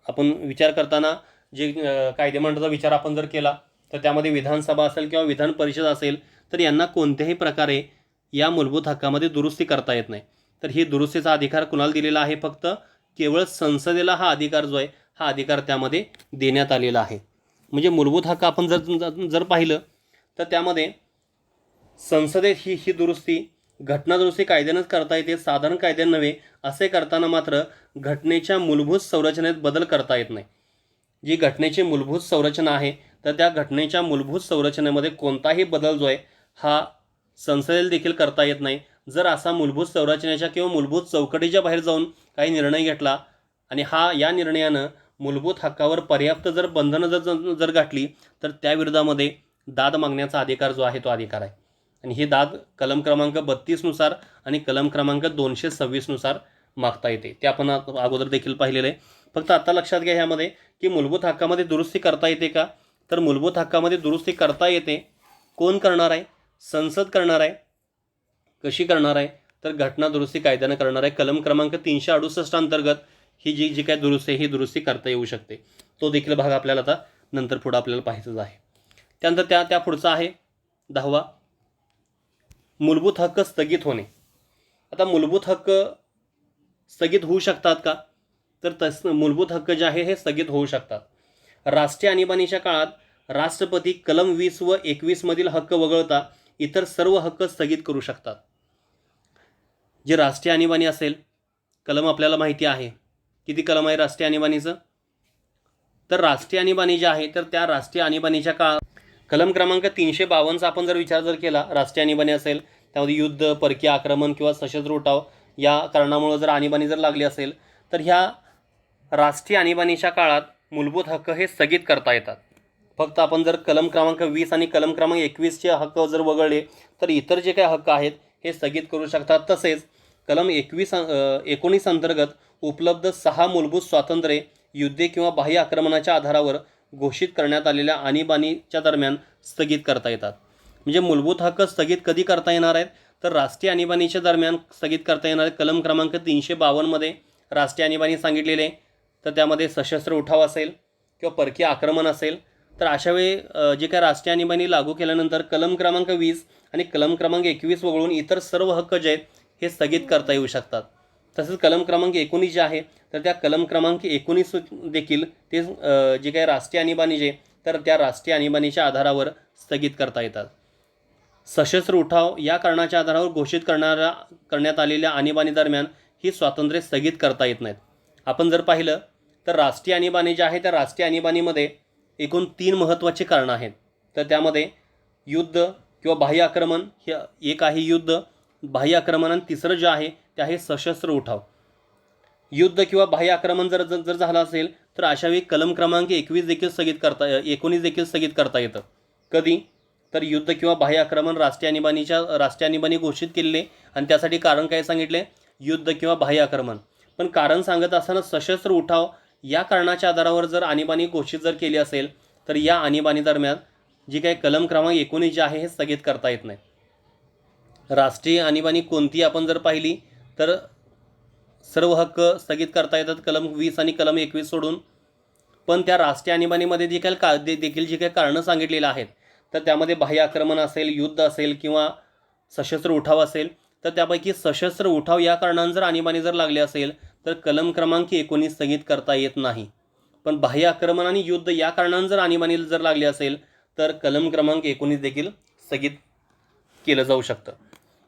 आपण विचार करताना जे कायदेमंडळाचा विचार आपण जर केला तर त्यामध्ये विधानसभा असेल किंवा विधान परिषद असेल तर यांना कोणत्याही प्रकारे या मूलभूत हक्कामध्ये दुरुस्ती करता येत नाही. तर ही दुरुस्तीचा अधिकार कुणाला दिलेला आहे, फक्त केवळ संसदेला हा अधिकार जो आहे हा अधिकार त्यामध्ये देण्यात आलेला आहे. म्हणजे मूलभूत हक्क आपण जर पाहिलं तर त्यामध्ये संसदेत ही दुरुस्ती घटना दुरुस्ती कायद्यानंच करता येते, साधारण कायद्यानं नव्हे. असे करताना मात्र घटनेच्या मूलभूत संरचनेत बदल करता येत नाही. जी घटनेची मूलभूत संरचना आहे तर त्या घटनेच्या मूलभूत संरचनेमध्ये कोणताही बदल जो आहे हा संसदेला देखील करता येत नाही. जर असा मूलभूत संरचनेच्या किंवा मूलभूत चौकटीच्या बाहेर जाऊन काही निर्णय घेतला आणि या निर्णयानं मूलभूत हक्कावर पर्याप्त जर बंधनं जर गाठली तर त्या विरोधामध्ये दाद मागण्याचा अधिकार जो आहे तो अधिकार आहे. आणि ही दाद कलम क्रमांक 32 नुसार आणि कलम क्रमांक 226 नुसार मागता येते. ते आपण अगोदर देखील पाहिलेलं आहे. फक्त आता लक्षात घ्या ह्यामध्ये की मूलभूत हक्कामध्ये दुरुस्ती करता येते का तर मूलभूत हक्कामध्ये दुरुस्ती करता येते. कोण करणार आहे? संसद करणार आहे. कशी करणार आहे तर घटना दुरुस्ती कायद्यानं करणार आहे. कलम क्रमांक 368 अंतर्गत ही जी काय दुरुस्ती आहे ही दुरुस्ती करता येऊ शकते. तो देखील भाग आपल्याला आता नंतर पुढं आपल्याला पाहायचं आहे. त्यानंतर त्या पुढचा आहे 10वा, मूलभूत हक्क स्थगित होणे. आता मूलभूत हक्क स्थगित होऊ शकतात का तर मूलभूत हक्क जे आहे हे स्थगित होऊ शकतात. राष्ट्रीय आणीबाणीच्या काळात राष्ट्रपती कलम 20 व 21 मधील हक्क वगळता इतर सर्व हक्क स्थगित करू शकतात. जे राष्ट्रीय आणीबाणी असेल, कलम आपल्याला माहिती आहे, किती कलम आहे राष्ट्रीय आणीबाणीचं तर राष्ट्रीय आणीबाणी जे आहे तर त्या राष्ट्रीय आणीबाणीच्या काळात कलम क्रमांक 352चा आपण जर केला, राष्ट्रीय आणीबाणी असेल त्यामध्ये युद्ध, परकीय आक्रमण किंवा सशस्त्र उठाव या कारणामुळे जर आणीबाणी जर लागली असेल तर ह्या राष्ट्रीय आणीबाणीच्या काळात मूलभूत हक्क हे स्थगित करता येतात. फक्त आपण जर कलम क्रमांक 20 आणि कलम क्रमांक 21चे हक्क जर वगळले तर इतर जे काही हक्क आहेत हे स्थगित करू शकतात. तसेच कलम 19 अंतर्गत उपलब्ध 6 मूलभूत स्वातंत्र्ये युद्धे किंवा बाह्य आक्रमणाच्या आधारावर घोषित करण्यात आलेल्या आणीबाणीच्या दरम्यान स्थगित करता येतात. म्हणजे मूलभूत हक्क स्थगित कधी करता येणार आहेत तर राष्ट्रीय आणीबाणीच्या दरम्यान स्थगित करता येणार. कलम क्रमांक 352 मध्ये राष्ट्रीय आणीबाणी सांगितलेले, तर त्यामध्ये सशस्त्र उठाव असेल किंवा परकीय आक्रमण असेल तर अशा वेळी जे काय राष्ट्रीय आणीबाणी लागू केल्यानंतर कलम क्रमांक 20 आणि कलम क्रमांक 21 वगळून इतर सर्व हक्क जे आहेत हे स्थगित करता येऊ शकतात. तसेच कलम क्रमांक 19 जे आहे तर त्या कलम क्रमांक 19 देखील ते जे काही राष्ट्रीय आणीबाणी जे तर त्या राष्ट्रीय आणीबाणीच्या आधारावर स्थगित करता येतात. सशस्त्र उठाव या कारणाच्या आधारावर घोषित करण्यात आलेल्या आणीबाणी दरम्यान ही स्वातंत्र्ये स्थगित करता येत नाहीत. आपण जर पाहिलं तर राष्ट्रीय आणीबाणी जे आहे त्या राष्ट्रीय आणीबाणीमध्ये एकूण 3 महत्त्वाची कारणं आहेत. तर त्यामध्ये युद्ध किंवा बाह्य आक्रमण हे एक आहे, युद्ध, बाह्य आक्रमण, आणि तिसरं जे आहे ते आहे सशस्त्र उठाव. युद्ध किंवा बाह्य आक्रमण जर झालं असेल तर अशावेळी कलम क्रमांक 19 देखील स्थगित करता येतं. कधी तर युद्ध किंवा बाह्य आक्रमण राष्ट्रीय आणीबाणी घोषित केलेले आणि त्यासाठी कारण काय सांगितले, युद्ध किंवा बाह्य आक्रमण. पण कारण सांगत असताना सशस्त्र उठाव या कारणाच्या आधारावर जर आणीबाणी घोषित जर केली असेल तर या आणीबाणी दरम्यान जी काही कलम क्रमांक 19 जे आहे हे स्थगित करता येत नाही. राष्ट्रीय आणीबाणी कोणती आपण जर पाहिली तर सर्व हक्क स्थगित करता येतात कलम 20 आणि कलम 21 सोडून. पण त्या राष्ट्रीय आणीबाणीमध्ये देखील जी काही कारणं सांगितलेली आहेत तर त्यामध्ये बाह्य आक्रमण असेल, युद्ध असेल किंवा सशस्त्र उठाव असेल, तर त्यापैकी सशस्त्र उठाव या कारणानं जर आणीबाणी जर लागली असेल तर कलम क्रमांक 19 स्थगित करता येत नाही. पण बाह्य आक्रमण आणि युद्ध या कारणानं जर आणीबाणी जर लागली असेल तर कलम क्रमांक 19 देखील स्थगित केलं जाऊ शकतं.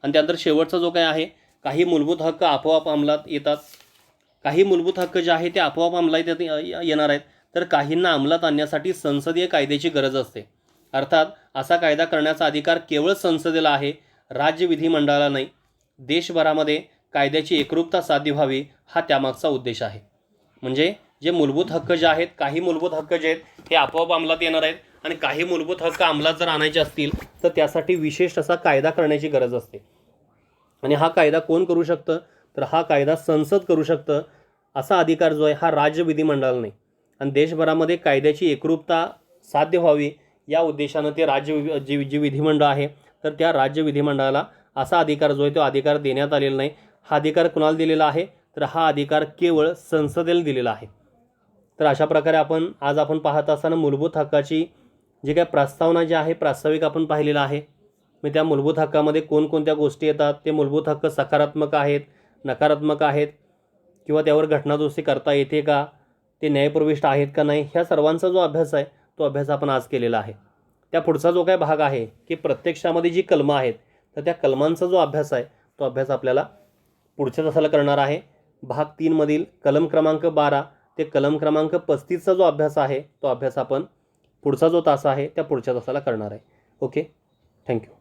आणि त्यानंतर शेवटचा जो काय आहे, काही मूलभूत हक्क आपोआप अंमलात येतात. काही मूलभूत हक्क जे आहे ते आपोआप अंमलात येणार आहेत, तर काहींना अंमलात आणण्यासाठी संसदीय कायद्याची गरज असते. अर्थात असा कायदा करण्याचा अधिकार केवळ संसदेला आहे, राज्य विधिमंडळाला नाही. देशभरामध्ये कायद्याची एकरूपता साध्य व्हावी हा त्यामागचा उद्देश आहे. म्हणजे जे मूलभूत हक्क जे आहेत, काही मूलभूत हक्क जे आहेत हे आपोआप अंमलात येणार आहेत आणि काही मूलभूत हक्क अंमलात जर आणायचे असतील तर त्यासाठी विशेष असा कायदा करण्याची गरज असते. आणि हा कायदा कोण करू शकतं, तर हा कायदा संसद करू शकतं. असा अधिकार जो आहे हा राज्य विधिमंडळाला नाही. आणि देशभरामध्ये कायद्याची एकरूपता साध्य व्हावी या उद्देशानं ते जी विधिमंडळ आहे तर त्या राज्य विधिमंडळाला असा अधिकार जो आहे तो अधिकार देण्यात आलेला नाही. हा अधिकार कुणाला दिलेला आहे, तर हा अधिकार केवळ संसदेला दिलेला आहे. तर अशा प्रकारे आज आपण पाहत असताना मूलभूत हक्काची जी काय प्रस्तावना जी आहे प्रास्ताविक आपण पाहिलेला आहे. मग त्या मूलभूत हक्कामध्ये कोणकोणत्या गोष्टी येतात, ते मूलभूत हक्क सकारात्मक आहेत, नकारात्मक आहेत किंवा त्यावर घटनादुरुस्ती करता येते का, ते न्यायप्रविष्ट आहेत का नाही, ह्या सर्वांचा जो अभ्यास आहे तो अभ्यास आपण आज केलेला आहे. त्या पुढचा जो काय भाग आहे की प्रत्यक्षामध्ये जी कलमं आहेत तर त्या कलमांचा जो अभ्यास आहे तो अभ्यास आपल्याला पुढच्या तासाला करणार आहे. भाग 3 मधील कलम क्रमांक 12 ते कलम क्रमांक 35चा जो अभ्यास आहे तो अभ्यास आपण पुढचा जो तास आहे त्या पुढच्या तासाला करणार आहे. Okay, thank you.